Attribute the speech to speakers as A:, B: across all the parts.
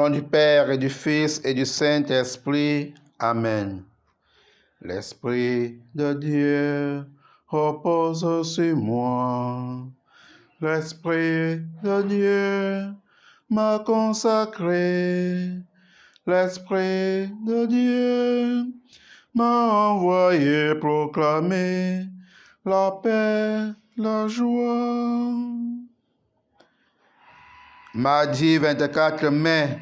A: nom du Père et du Fils et du Saint-Esprit. Amen. L'Esprit de Dieu repose sur moi. L'Esprit de Dieu m'a consacré. L'Esprit de Dieu m'a envoyé proclamer la paix, la joie. Mardi 24 mai,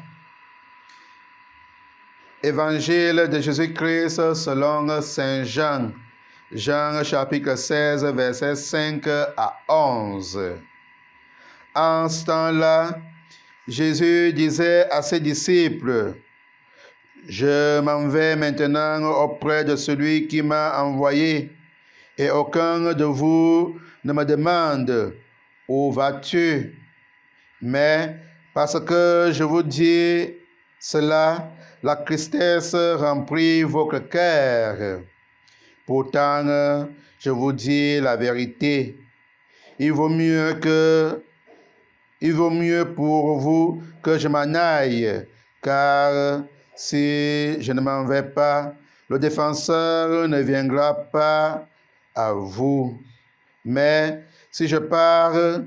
A: Évangile de Jésus-Christ selon Saint Jean. Jean chapitre 16, versets 5 à 11. En ce temps-là, Jésus disait à ses disciples, « Je m'en vais maintenant auprès de celui qui m'a envoyé, et aucun de vous ne me demande, où vas-tu? Mais parce que je vous dis cela, la tristesse remplit votre cœur. Pourtant, je vous dis la vérité. Il vaut mieux pour vous que je m'en aille, car si je ne m'en vais pas, le défenseur ne viendra pas à vous. Mais si je pars,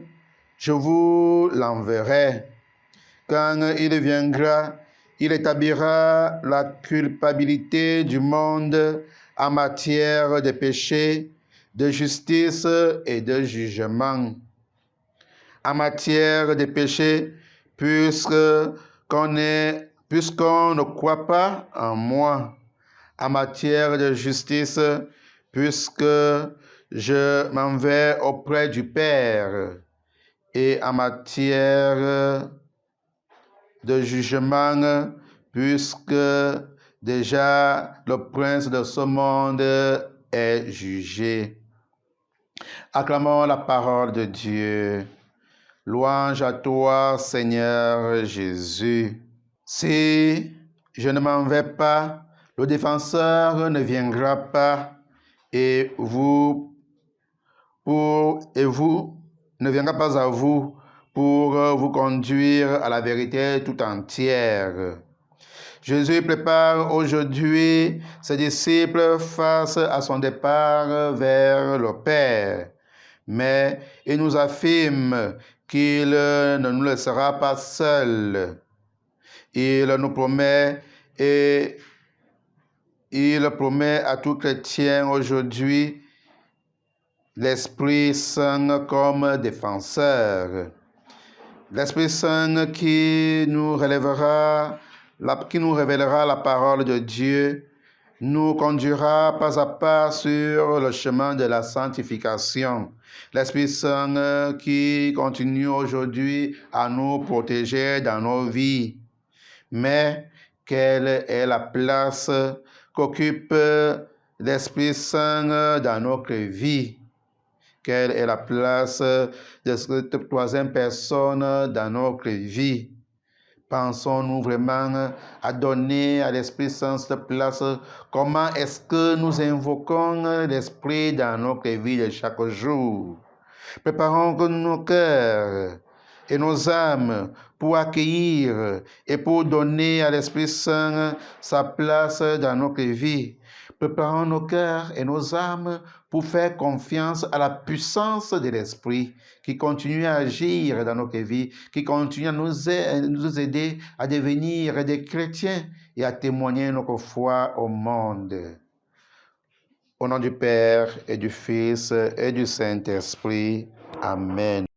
A: je vous l'enverrai. Quand il viendra, il établira la culpabilité du monde en matière de péché, de justice et de jugement. En matière de péché, puisqu'on ne croit pas en moi. En matière de justice, puisque je m'en vais auprès du Père. Et en matière de jugement, puisque déjà le prince de ce monde est jugé. Acclamons la parole de Dieu. Louange à toi, Seigneur Jésus. Si je ne m'en vais pas, le défenseur ne viendra pas, et vous ne viendra pas à vous pour vous conduire à la vérité tout entière. Jésus prépare aujourd'hui ses disciples face à son départ vers le Père, mais il nous affirme qu'il ne nous laissera pas seuls. Il nous promet à tout chrétien aujourd'hui l'Esprit Saint comme défenseur. L'Esprit Saint qui nous révélera la parole de Dieu, nous conduira pas à pas sur le chemin de la sanctification. L'Esprit Saint qui continue aujourd'hui à nous protéger dans nos vies. Mais quelle est la place qu'occupe l'Esprit Saint dans notre vie? Quelle est la place de cette troisième personne dans notre vie? Pensons-nous vraiment à donner à l'Esprit Saint cette place? Comment est-ce que nous invoquons l'Esprit dans notre vie de chaque jour? Préparons nos cœurs et nos âmes pour accueillir et pour donner à l'Esprit Saint sa place dans notre vie. Préparons nos cœurs et nos âmes pour faire confiance à la puissance de l'Esprit qui continue à agir dans notre vie, qui continue à nous aider à devenir des chrétiens et à témoigner notre foi au monde. Au nom du Père et du Fils et du Saint-Esprit. Amen.